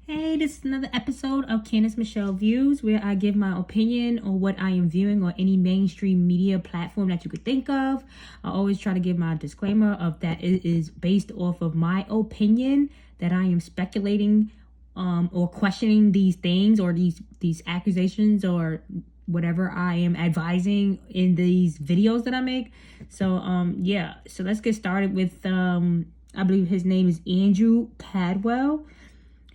Hey, this is another episode of Candace Michelle Views, where I give my opinion on what I am viewing on any mainstream media platform that you could think of. I always try to give my disclaimer of that it is based off of my opinion, that I am speculating or questioning these things or these accusations or whatever I am advising in these videos that I make. So so let's get started with I believe his name is Andrew Caldwell.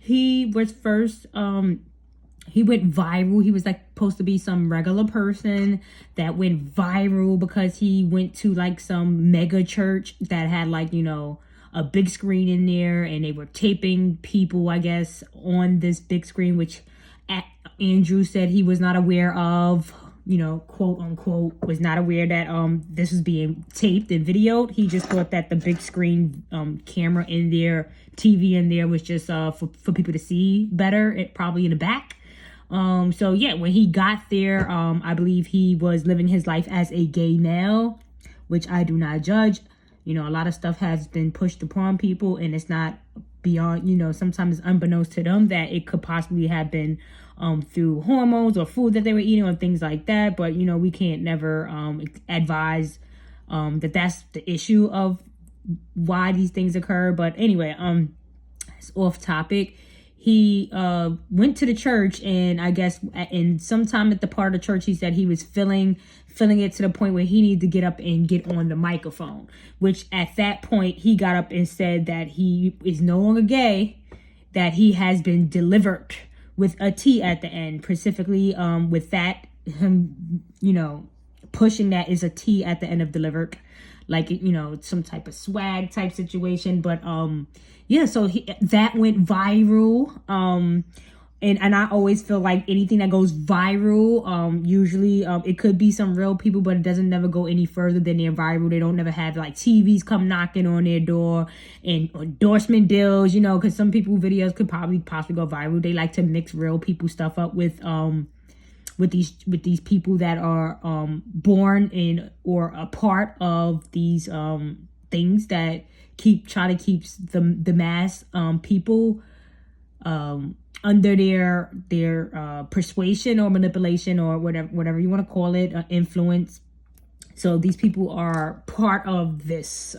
He was first, he went viral. He was like supposed to be some regular person that went viral because he went to like some mega church that had like, a big screen in there, and they were taping people, I guess, on this big screen, which Andrew said he was not aware of, quote unquote, was not aware that this was being taped and videoed. He just thought that the big screen camera in there, TV in there, was just for people to see better, probably in the back. So yeah, when he got there, I believe he was living his life as a gay male, which I do not judge. A lot of stuff has been pushed upon people, and it's not beyond, sometimes unbeknownst to them that it could possibly have been through hormones or food that they were eating or things like that. But, we can't never advise that that's the issue of why these things occur. But anyway, it's off topic. He went to the church, and I guess in sometime at the part of the church, he said he was feeling it to the point where he needed to get up and get on the microphone, which at that point he got up and said that he is no longer gay, that he has been delivered with a T at the end, specifically with that, him, pushing that is a T at the end of delivered, like, some type of swag type situation. But so that went viral. And I always feel like anything that goes viral, usually it could be some real people, but it doesn't never go any further than they're viral. They don't never have like TVs come knocking on their door and endorsement deals, because some people videos could possibly go viral. They like to mix real people stuff up with these people that are born in or a part of these things that try to keep the mass people under their persuasion or manipulation or whatever you want to call it, influence. So these people are part of this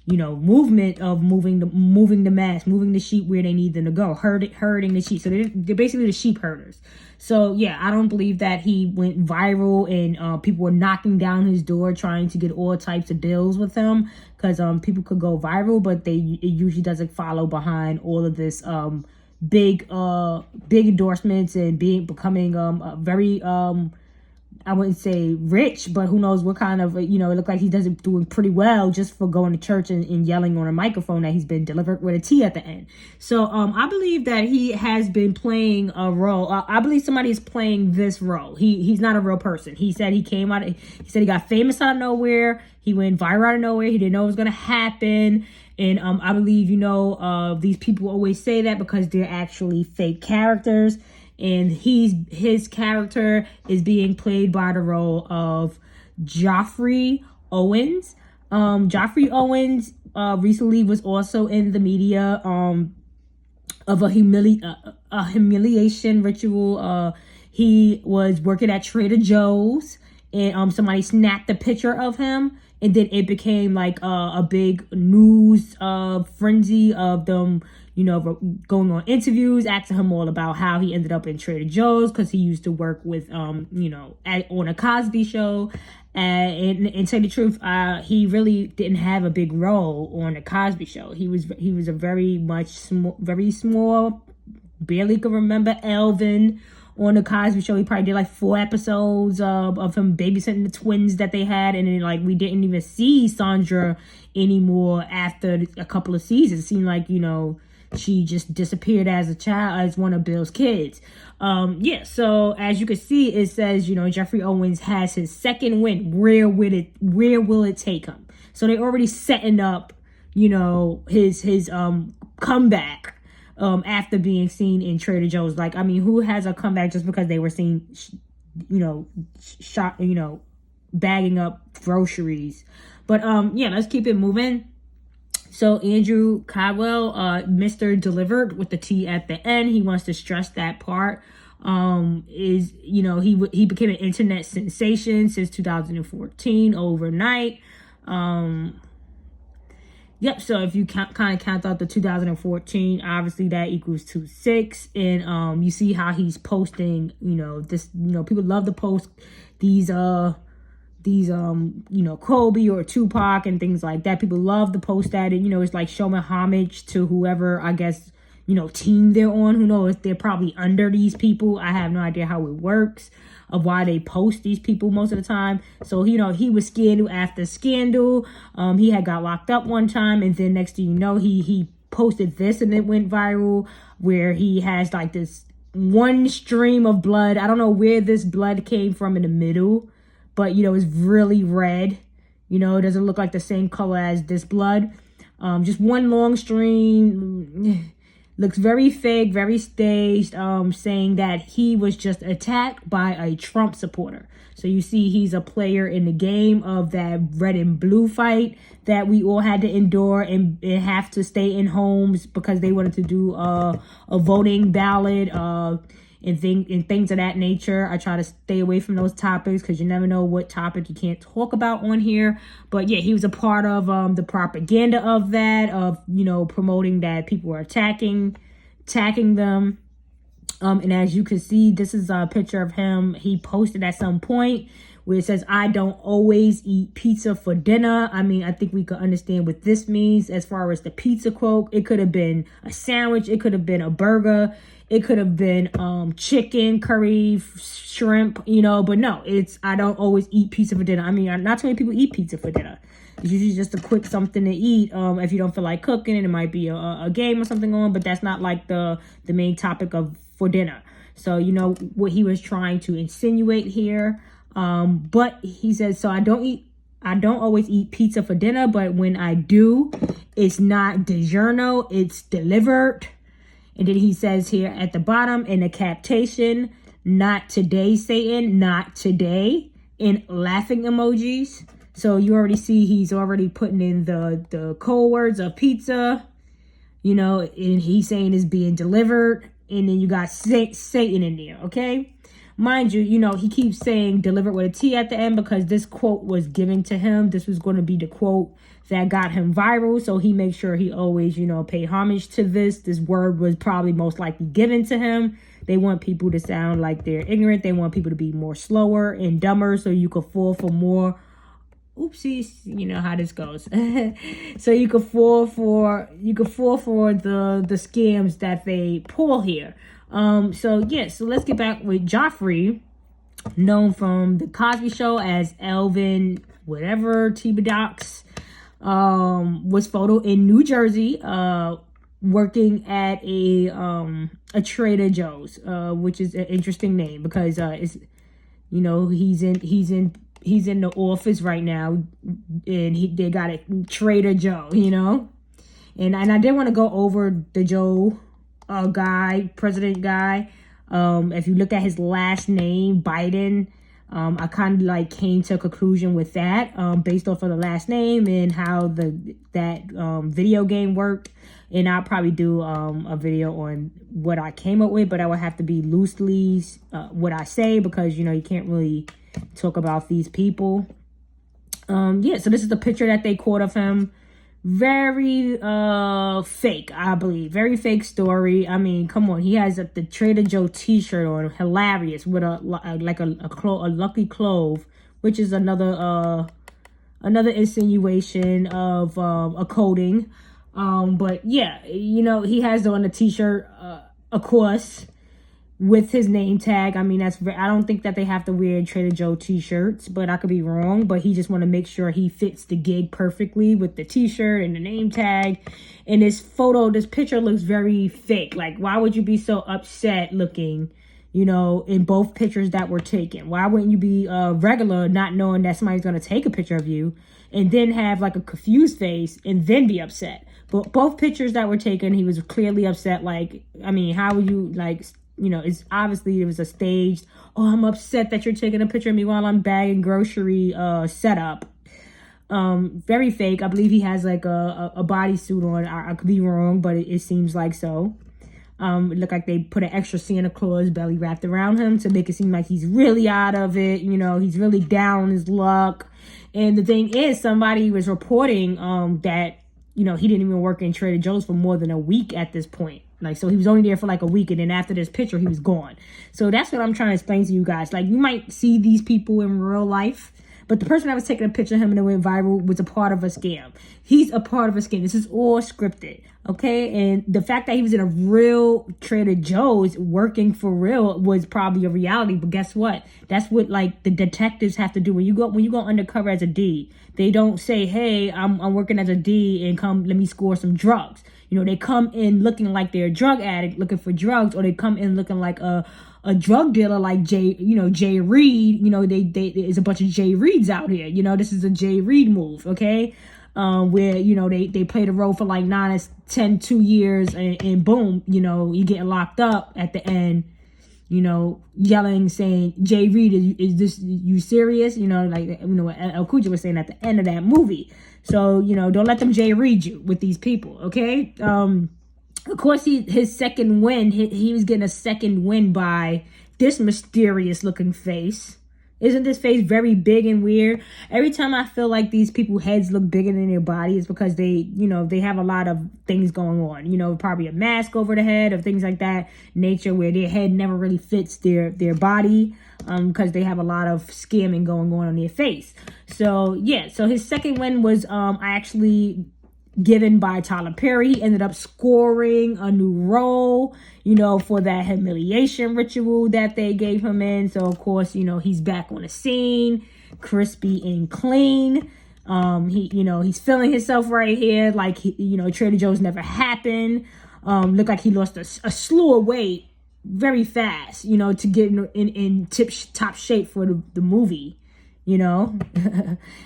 movement of moving the mass, moving the sheep where they need them to go, herding the sheep. So they're basically the sheep herders. So yeah, I don't believe that he went viral and people were knocking down his door trying to get all types of deals with him, because people could go viral, but it usually doesn't follow behind all of this big endorsements and becoming very I wouldn't say rich, but who knows what kind of, it looked like he doesn't doing pretty well just for going to church and yelling on a microphone that he's been delivered with a T at the end. So I believe that he has been playing a role. I believe somebody is playing this role. He's not a real person. He said he said he got famous out of nowhere. He went viral out of nowhere. He didn't know it was going to happen. And I believe, these people always say that because they're actually fake characters. And his character is being played by the role of Geoffrey Owens. Geoffrey Owens recently was also in the media of a humiliation ritual. He was working at Trader Joe's, and somebody snapped a picture of him, and then it became like a big news frenzy of them, going on interviews, asking him all about how he ended up in Trader Joe's, because he used to work with, on a Cosby show. And to tell you the truth, he really didn't have a big role on the Cosby show. He was a very small, barely could remember Elvin on the Cosby show. He probably did like 4 episodes of him babysitting the twins that they had, and then like we didn't even see Sandra anymore after a couple of seasons. It seemed like she just disappeared as a child, as one of Bill's kids. So as you can see, it says Geoffrey Owens has his second win. Where will it take him? So they're already setting up his comeback. After being seen in Trader Joe's. Like, I mean, who has a comeback just because they were seen, bagging up groceries? But, let's keep it moving. So Andrew Caldwell, Mr. Delivered with the T at the end, he wants to stress that part. Is, you know, he became an internet sensation since 2014 overnight. Yep, so if you kind of count out the 2014, obviously that equals 26. And you see how he's posting, you know, this, you know, people love to post these you know, Kobe or Tupac and things like that. People love to post that, and you know, it's like showing homage to whoever, I guess, you know, team they're on. Who knows, they're probably under these people. I have no idea how it works, of why they post these people most of the time. So, you know, he was scandal after scandal. He had got locked up one time, and then next thing you know, he posted this and it went viral, where he has like this one stream of blood. I don't know where this blood came from in the middle, but, you know, it's really red. You know, it doesn't look like the same color as this blood. Just one long stream. Looks very fake, very staged, saying that he was just attacked by a Trump supporter. So you see he's a player in the game of that red and blue fight that we all had to endure and have to stay in homes because they wanted to do a voting ballot, and things of that nature. I try to stay away from those topics because you never know what topic you can't talk about on here. But yeah, he was a part of the propaganda of that, of, you know, promoting that people were attacking them. And as you can see, this is a picture of him. He posted at some point where it says, "I don't always eat pizza for dinner." I mean, I think we could understand what this means as far as the pizza quote. It could have been a sandwich. It could have been a burger. It could have been chicken, curry, shrimp, you know, but no, it's, "I don't always eat pizza for dinner." I mean, not too many people eat pizza for dinner. It's usually just a quick something to eat. If you don't feel like cooking, and it might be a game or something on, but that's not like the main topic of for dinner. So, you know, what he was trying to insinuate here. But he says, "So I don't always eat pizza for dinner, but when I do, it's not DiGiorno, it's delivered." And then he says here at the bottom in the captation, "Not today, Satan, not today," in laughing emojis. So you already see he's already putting in the code words of pizza, you know, and he's saying it's being delivered. And then you got Satan in there, okay? Mind you, you know, he keeps saying delivered with a T at the end because this quote was given to him. This was going to be the quote that got him viral. So he makes sure he always, you know, pay homage to this. This word was probably most likely given to him. They want people to sound like they're ignorant. They want people to be more slower and dumber so you could fall for more. Oopsies, you know how this goes. So you could fall for the scams that they pull here. So let's get back with Geoffrey, known from the Cosby Show as Elvin whatever Tibodox, was photoed in New Jersey, working at a Trader Joe's, which is an interesting name because it's, you know, he's in the office right now, and they got a Trader Joe, you know, and I did want to go over the Joe president guy. If you look at his last name, Biden, I kind of like came to a conclusion with that, based off of the last name and how that video game worked. And I'll probably do a video on what I came up with, but I would have to be loosely what I say because, you know, you can't really talk about these people. So this is the picture that they caught of him. Very fake, I believe. Very fake story. I mean, come on. He has the Trader Joe t-shirt on, hilarious, with a lucky clove, which is another insinuation of a coding. But yeah, you know, he has on the t-shirt, of course, with his name tag. I mean, I don't think that they have to wear Trader Joe t-shirts, but I could be wrong. But he just want to make sure he fits the gig perfectly with the t-shirt and the name tag. And this picture looks very fake. Like, why would you be so upset looking, you know, in both pictures that were taken? Why wouldn't you be regular, not knowing that somebody's going to take a picture of you and then have like a confused face and then be upset? But both pictures that were taken, he was clearly upset. Like, I mean, how would you, like, you know, it's obviously it was a staged, "Oh, I'm upset that you're taking a picture of me while I'm bagging grocery setup." Very fake. I believe he has like a bodysuit on. I could be wrong, but it seems like so. It looked like they put an extra Santa Claus belly wrapped around him to make it seem like he's really out of it. You know, he's really down on his luck. And the thing is, somebody was reporting that, you know, he didn't even work in Trader Joe's for more than a week at this point. Like, so he was only there for like a week, and then after this picture, he was gone. So that's what I'm trying to explain to you guys. Like, you might see these people in real life, but the person that was taking a picture of him and it went viral was a part of a scam. He's a part of a scam. This is all scripted, okay? And the fact that he was in a real Trader Joe's working for real was probably a reality. But guess what? That's what like the detectives have to do when you go undercover as a D. They don't say, "Hey, I'm working as a D and come let me score some drugs." You know, they come in looking like they're a drug addict looking for drugs, or they come in looking like a drug dealer like Jay Reed. You know, there's a bunch of Jay Reeds out here. You know, this is a Jay Reed move, okay? Where, you know, they play the role for like 9 or 10, 2 years, and boom, you know, you get locked up at the end, you know, yelling, saying, "Jay Reed, is this, you serious?" You know, like, you know, what El Kuja was saying at the end of that movie. So, you know, don't let them Jay Reed you with these people, okay? Of course, his second win, he was getting a second win by this mysterious looking face. Isn't this face very big and weird? Every time I feel like these people's heads look bigger than their body, it's because they, you know, they have a lot of things going on. You know, probably a mask over the head or things like that nature, where their head never really fits their body, because they have a lot of scamming going on their face. So yeah, so his second win was actually given by Tyler Perry. He ended up scoring a new role, you know, for that humiliation ritual that they gave him in. So of course, you know, he's back on the scene, crispy and clean. He's feeling himself right here, like Trader Joe's never happened. Looked like he lost a slew of weight very fast, you know, to get in top shape for the movie, you know.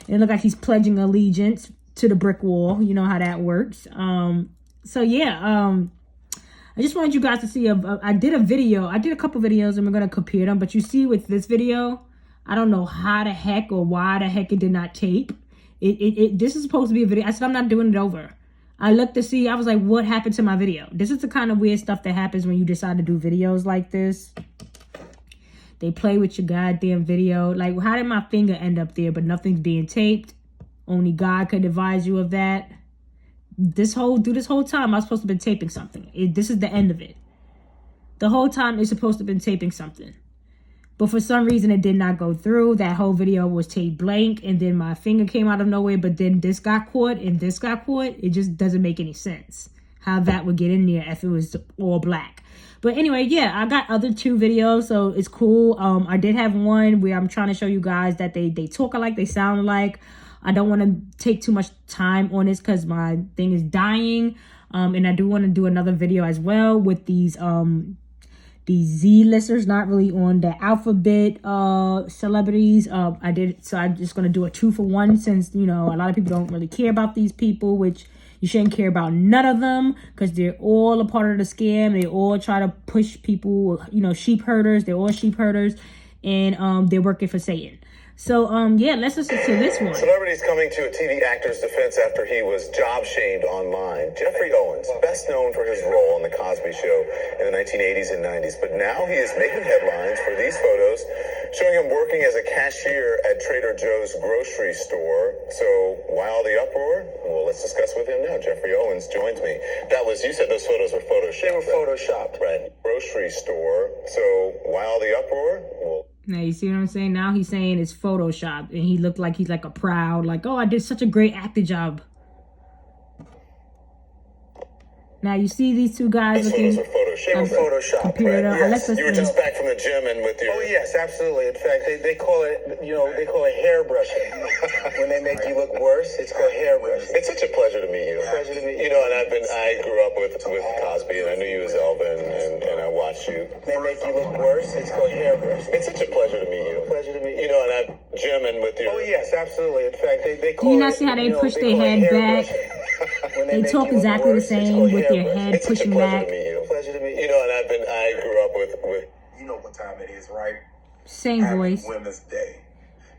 It looked like he's pledging allegiance to the brick wall. You know how that works. So yeah, I just wanted you guys to see I did a couple videos, and we're gonna compare them. But you see with this video, I don't know how the heck or why the heck it did not tape. This is supposed to be a video. I said I'm not doing it over. I looked to see, I was like, what happened to my video? This is the kind of weird stuff that happens when you decide to do videos like this. They play with your goddamn video. Like, how did my finger end up there, but nothing's being taped? Only God could advise you of that. This whole time, I was supposed to have been taping something. This is the end of it. The whole time, it's supposed to have been taping something. But for some reason, it did not go through. That whole video was taped blank, and then my finger came out of nowhere, but then this got caught, and this got caught. It just doesn't make any sense how that would get in there if it was all black. But anyway, yeah, I got other 2 videos, so it's cool. I did have one where I'm trying to show you guys that they talk alike, they sound alike. I don't want to take too much time on this because my thing is dying. And I do want to do another video as well with these Z-listers, not really on the alphabet celebrities. I'm just going to do a 2-for-1, since, you know, a lot of people don't really care about these people, which you shouldn't care about none of them, because they're all a part of the scam. They all try to push people, you know, sheep herders. They're all sheep herders, and they're working for Satan. So, yeah, let's listen to this one. Celebrities coming to a TV actor's defense after he was job-shamed online. Geoffrey Owens, best known for his role on The Cosby Show in the 1980s and 90s, but now he is making headlines for these photos showing him working as a cashier at Trader Joe's grocery store. So, why all the uproar? Well, let's discuss with him now. Geoffrey Owens joins me. You said those photos were photoshopped. They were photoshopped. Right. Grocery store. So, why all the uproar? Well, now, you see what I'm saying? Now he's saying it's Photoshopped, and he looked like he's like a proud, like, oh, I did such a great acting job. Now, you see these 2 guys looking... Photoshopped. Computer. Yes. You were just back from the gym and with your... Oh, yes, absolutely. In fact, they call it, they call it hairbrushing. When they make you look worse, it's called hairbrushing. It's such a pleasure to meet you. Pleasure to meet you. You know, and I grew up with Cosby, and I knew you as Elvin, and I watched you. They make you look worse, it's called hairbrushing. It's such a pleasure to meet you. Pleasure to meet you. You know, and I'm gymming with your... Oh, yes, absolutely. In fact, they call it... You not see how they push their head back? They talk exactly the same with their head pushing back. Pleasure to meet you. You know, and I grew up with... You know what time it is, right? Same voice. Happy Women's Day.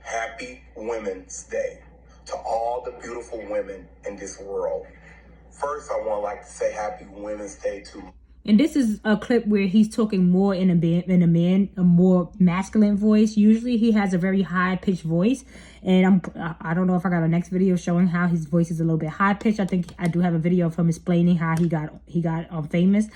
Happy Women's Day. to all the beautiful women in this world. First, I want to say happy Women's Day to. And this is a clip where he's talking more in a more masculine voice. Usually he has a very high pitched voice. And I don't know if I got a next video showing how his voice is a little bit high pitched. I think I do have a video of him explaining how he got famous.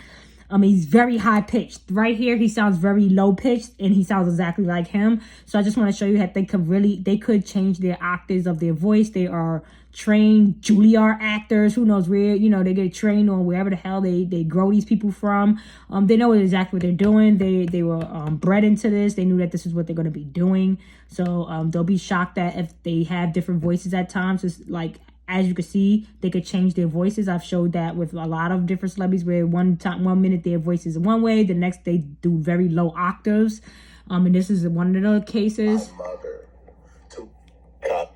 He's very high pitched. Right here, he sounds very low pitched, and he sounds exactly like him. So I just want to show you that they could change their octaves of their voice. They are trained Juilliard actors. Who knows where, they get trained on wherever the hell they grow these people from. They know exactly what they're doing. They were bred into this. They knew that this is what they're going to be doing. So they'll be shocked that if they have different voices at times. It's like, as you can see, they could change their voices. I've showed that with a lot of different celebrities where one minute their voice is one way, the next they do very low octaves. And this is one of the cases. My mother.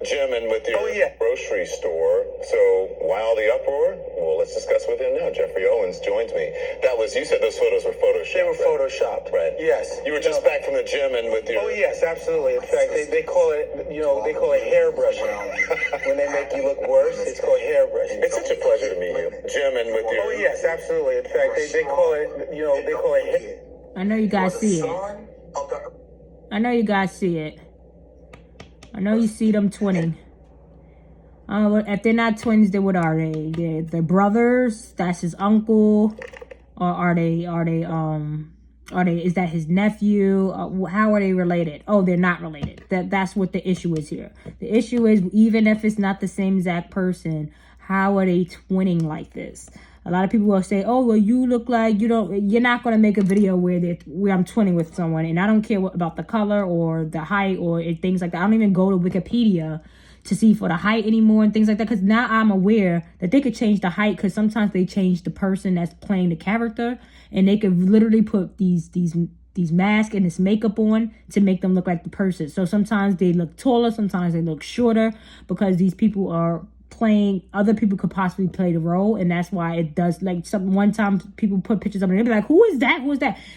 Jim, and with your grocery store, so why all the uproar? Well, let's discuss with him now. Geoffrey Owens joins me. You said those photos were photoshopped. They were photoshopped. Right. Yes. You were just back from the gym and with your... Oh, yes, absolutely. In fact, they call it, they call it hairbrushing. When they make you look worse, it's called hairbrushing. It's such a pleasure to meet you. Jim, and with your... Oh, yes, absolutely. In fact, they call it, they call it hair. I know you guys see it. I know you guys see it. I know you see them twinning. If they're not twins, then what are they? They're brothers. That's his uncle. Or is that his nephew? How are they related? Oh, they're not related. That's what the issue is here. The issue is, even if it's not the same exact person, how are they twinning like this? A lot of people will say, oh, well, you look like you're not going to make a video where I'm twinning with someone. And I don't care about the color or the height or things like that. I don't even go to Wikipedia to see for the height anymore and things like that. Because now I'm aware that they could change the height, because sometimes they change the person that's playing the character. And they could literally put these masks and this makeup on to make them look like the person. So sometimes they look taller, sometimes they look shorter, because these people are playing, other people could possibly play the role, and that's why it does. Like, one time people put pictures up and they'll be like, who is that,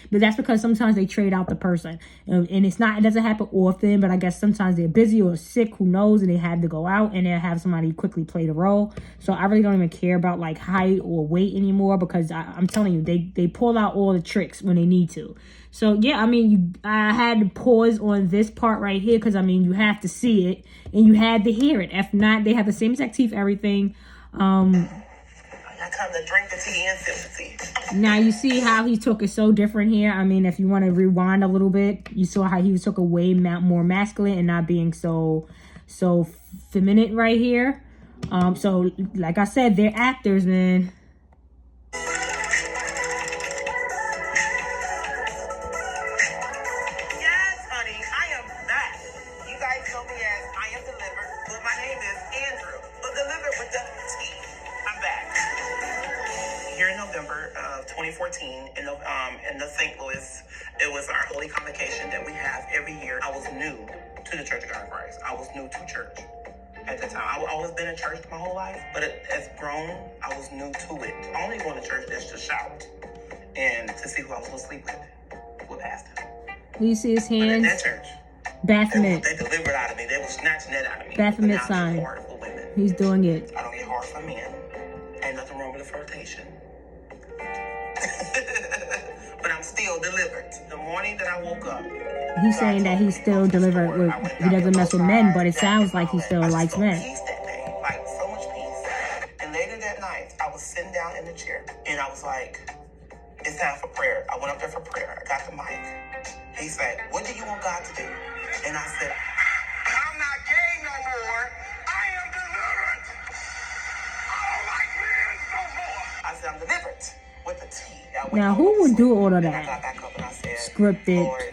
but that's because sometimes they trade out the person, and it doesn't happen often, but I guess sometimes they're busy or sick, who knows, and they have to go out and they'll have somebody quickly play the role. So I really don't even care about like height or weight anymore, because I'm telling you, they pull out all the tricks when they need to. So yeah, I had to pause on this part right here, because you have to see it and you had to hear it. If not, they have the same exact teeth, everything. I come to drink the tea and sip the tea. Now you see how he took it so different here. If you want to rewind a little bit, you saw how he took a way more masculine and not being so feminine right here. So like I said, they're actors, man. Here in November of 2014, in the St. Louis, it was our holy convocation that we have every year. I was new to the Church of God in Christ. I was new to church at the time. I've always been in church my whole life, but as grown, I was new to it. I only going to church just to shout and to see who I was going to sleep with pastor. Do you see his hands? But at that church, Baphomet. They delivered out of me. They were snatching that out of me. Baphomet sign. For women. He's doing it. I don't get hard for men. Ain't nothing wrong with the flirtation. But I'm still delivered. The morning that I woke up, he's saying that he's still delivered with, he doesn't mess with men, but it sounds like he still likes men. Peace that day, like so much peace. And later that night, I was sitting down in the chair, and I was like, it's time for prayer. I went up there for prayer. I got the mic. He said, what do you want God to do? And I said, I'm not gay no more. I am delivered. I don't like men no more. I said, I'm delivered. With the T. Now, who would do all of that? I got back up and I said, scripted. Lord,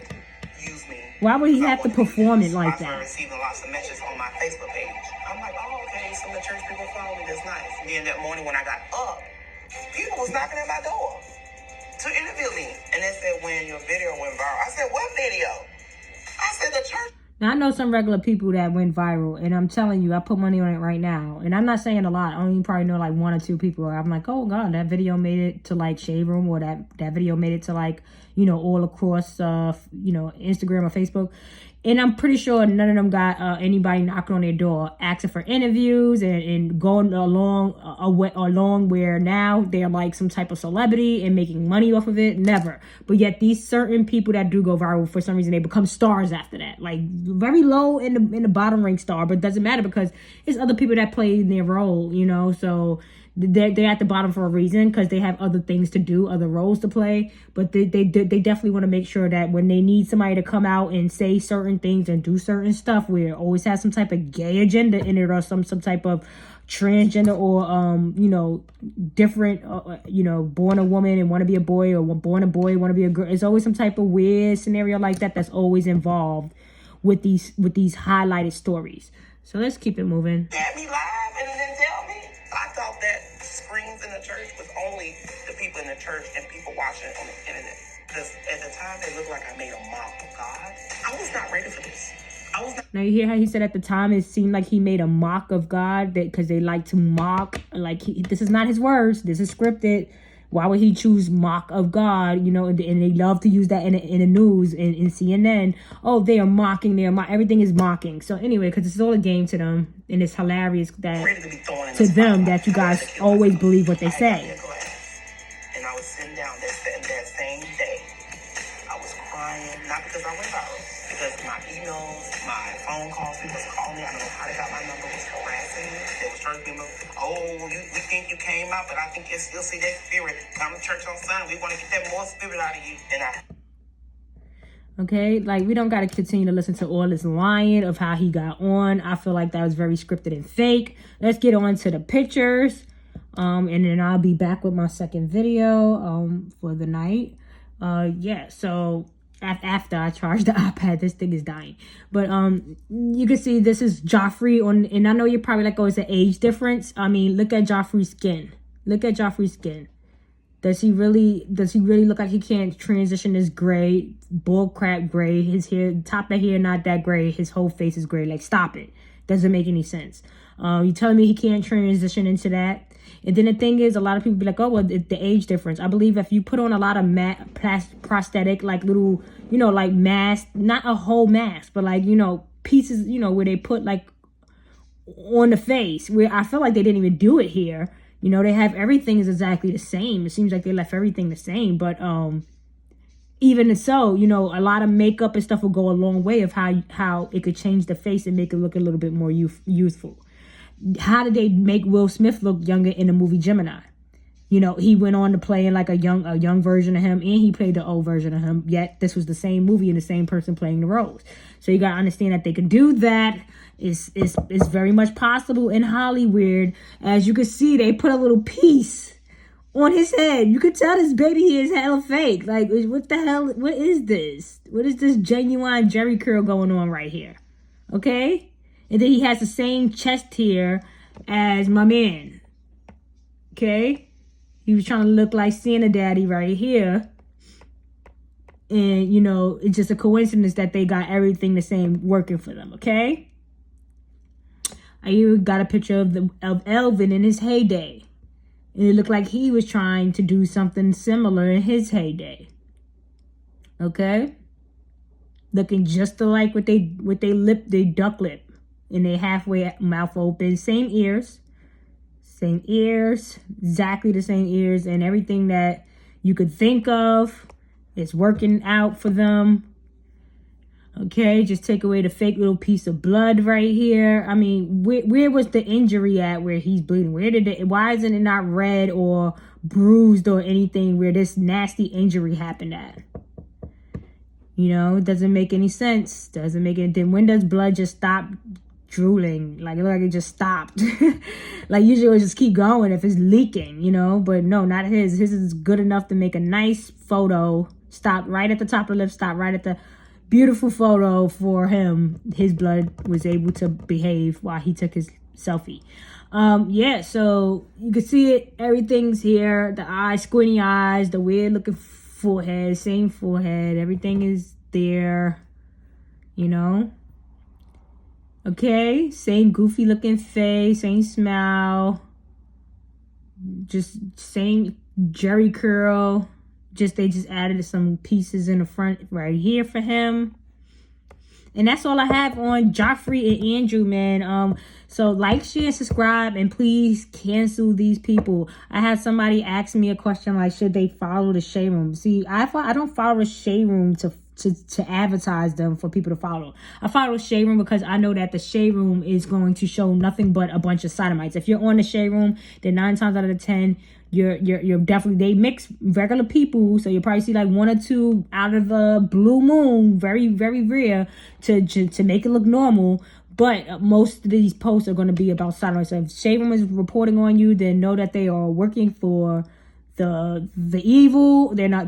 use me. Why would he have to perform it like that? I started receiving lots of messages on my Facebook page. I'm like, oh, okay, some of the church people follow me. That's nice. And then that morning when I got up, people was knocking at my door to interview me. And they said, when your video went viral. I said, what video? I said, the church. Now, I know some regular people that went viral, and I'm telling you, I put money on it right now. And I'm not saying a lot. I only probably know like one or two people. I'm like, oh God, that video made it to like Shade Room, or that video made it to like, all across, Instagram or Facebook. And I'm pretty sure none of them got anybody knocking on their door asking for interviews and going along where now they're like some type of celebrity and making money off of it. Never. But yet these certain people that do go viral, for some reason they become stars after that. Like very low in the bottom rank star, but it doesn't matter because it's other people that play their role, you know. So they're at the bottom for a reason because they have other things to do, other roles to play. But they definitely want to make sure that when they need somebody to come out and say certain things and do certain stuff, where it always has some type of gay agenda in it or some type of transgender or you know, different you know, born a woman and want to be a boy, or born a boy want to be a girl. It's always some type of weird scenario like that that's always involved with these highlighted stories. So let's keep it moving. Had me live and didn't tell me. I thought that screens in the church was only the people in the church and people watching on the internet. Because at the time, it looked like I made a mock of God. I was not ready for this. I was not. Now you hear how he said at the time it seemed like he made a mock of God, that because they like to mock, like this is not his words, this is scripted. Why would he choose mock of God? You know, and they love to use that in the news and in CNN. Oh, they are mocking. Everything is mocking. So anyway, because it's all a game to them, and it's hilarious that to them that you guys always believe what they say. And I was sitting down that same day. I was crying, not because I went viral, because my emails, my phone calls, people was calling me. I don't know how they got my number, was harassing me. They was church people. Oh, we think you came out, but I think you still see that spirit. Come to church on Sunday. We want to get that more spirit out of you. Okay, like we don't got to continue to listen to all this lying of how he got on. I feel like that was very scripted and fake. Let's get on to the pictures. And then I'll be back with my second video for the night. Yeah, so after I charge the iPad, this thing is dying. But you can see this is Geoffrey on, and I know you're probably like, oh, it's an age difference. I mean, look at Geoffrey's skin. Look at Geoffrey's skin. Does he really look like he can't transition this gray, bull crap gray? His hair, top of hair, not that gray. His whole face is gray. Like, stop it. Doesn't make any sense. You telling me he can't transition into that? And then the thing is, a lot of people be like, oh, well, the age difference. I believe if you put on a lot of prosthetic, like little, you know, like mask, not a whole mask, but like, you know, pieces, you know, where they put like on the face, where I feel like they didn't even do it here. You know, they have everything is exactly the same. It seems like they left everything the same. But even so, you know, a lot of makeup and stuff will go a long way of how it could change the face and make it look a little bit more youthful. How did they make Will Smith look younger in the movie Gemini? You know, he went on to play in like a young version of him, and he played the old version of him. Yet this was the same movie and the same person playing the roles. So you gotta understand that they can do that. It's very much possible in Hollywood. As you can see, they put a little piece on his head. You could tell this baby is hella fake. Like, what the hell? What is this? What is this genuine Jerry curl going on right here? Okay? And then he has the same chest here as my man. Okay? He was trying to look like Santa Daddy right here. And, you know, it's just a coincidence that they got everything the same working for them. Okay? I even got a picture of Elvin in his heyday. And it looked like he was trying to do something similar in his heyday. Okay? Looking just alike with they duck lip. And they halfway mouth open. Same ears. Exactly the same ears. And everything that you could think of is working out for them. Okay, just take away the fake little piece of blood right here. I mean, where was the injury at where he's bleeding? Why isn't it not red or bruised or anything where this nasty injury happened at? You know, it doesn't make any sense. Then when does blood just stop drooling? Like, it looked like it just stopped. Like, usually it would just keep going if it's leaking, you know? But no, not his. His is good enough to make a nice photo. Stop right at the top of the lip. Stop right at the beautiful photo for him. His blood was able to behave while he took his selfie. Yeah, so you can see it. Everything's here. The eyes, squinty eyes, the weird looking forehead, same forehead. Everything is there, you know? Okay, same goofy looking face, same smile, just same Jerry curl. They just added some pieces in the front right here for him. And that's all I have on Geoffrey and Andrew, man. So like, share, subscribe, and please cancel these people. I had somebody ask me a question like, should they follow the Shade Room? See, I don't follow the Shade Room to advertise them for people to follow. I follow the Shade Room because I know that the Shade Room is going to show nothing but a bunch of sodomites. If you're on the Shade Room, then 9 times out of 10, you're definitely, they mix regular people, so you probably see like 1 or 2 out of the blue moon, very, very rare, to make it look normal. But most of these posts are going to be about sodomites. So if Shade Room is reporting on you, then know that they are working for the evil. They're on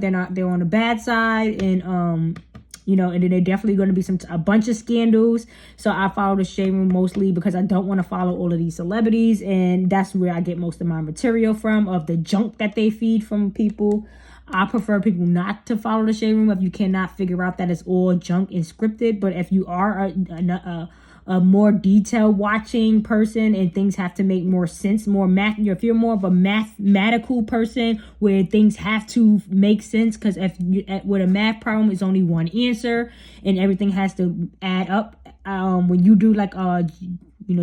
the bad side, and you know, and then they're definitely going to be a bunch of scandals. So I follow the Shade Room mostly because I don't want to follow all of these celebrities, and that's where I get most of my material from, of the junk that they feed from people. I prefer people not to follow the Shade Room if you cannot figure out that it's all junk and scripted. But if you are a more detailed watching person and things have to make more sense, more math, if you're more of a mathematical person where things have to make sense, because with a math problem, it's only one answer and everything has to add up. When you do like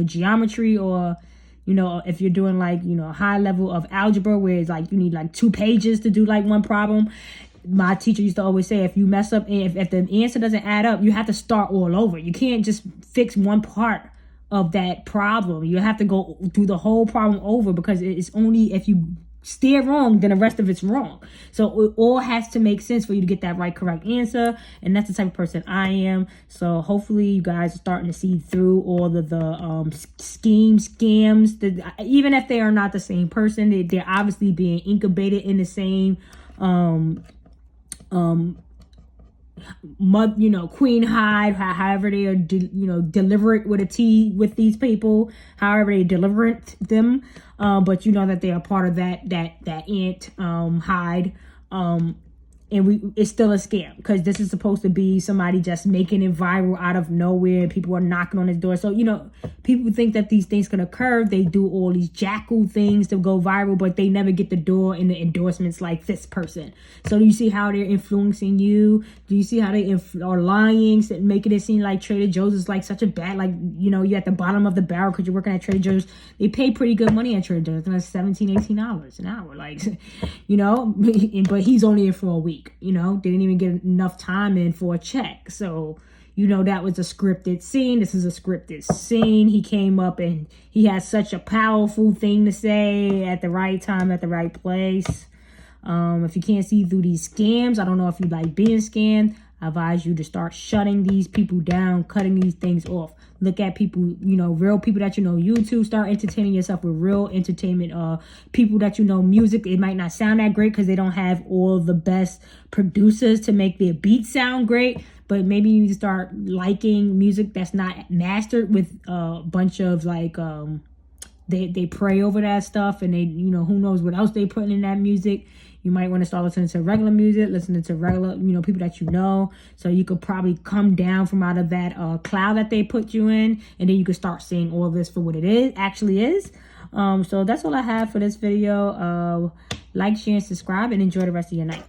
geometry, or if you're doing like a high level of algebra where it's like you need like 2 pages to do like one problem, my teacher used to always say, if you mess up and if the answer doesn't add up, you have to start all over. You can't just fix one part of that problem. You have to go through the whole problem over, because it's only if you steer wrong, then the rest of it's wrong. So it all has to make sense for you to get that right, correct answer. And that's the type of person I am. So hopefully you guys are starting to see through all of the scams. That even if they are not the same person, they're obviously being incubated in the same queen hive, however they are deliberate with a T with these people, however they deliberate them, but that they are part of that ant hide, and it's still a scam, because this is supposed to be somebody just making it viral out of nowhere. People are knocking on his door. So, people think that these things can occur. They do all these jackal things to go viral, but they never get the door and the endorsements like this person. So do you see how they're influencing you? Do you see how they are lying, making it seem like Trader Joe's is like such a bad, like, you're at the bottom of the barrel because you're working at Trader Joe's. They pay pretty good money at Trader Joe's. It's like $17-18 an hour. Like, but he's only in for a week. They didn't even get enough time in for a check. So, that was a scripted scene. This is a scripted scene. He came up and he had such a powerful thing to say at the right time, at the right place. If you can't see through these scams, I don't know if you like being scammed, I advise you to start shutting these people down, cutting these things off. Look at people, real people that YouTube. Start entertaining yourself with real entertainment. People that music. It might not sound that great because they don't have all the best producers to make their beats sound great. But maybe you need to start liking music that's not mastered with a bunch of like they pray over that stuff, and they who knows what else they putting in that music. You might want to start listening to regular music, listening to regular, people that so you could probably come down from out of that cloud that they put you in, and then you could start seeing all this for what it actually is. So that's all I have for this video. Like, share, and subscribe, and enjoy the rest of your night.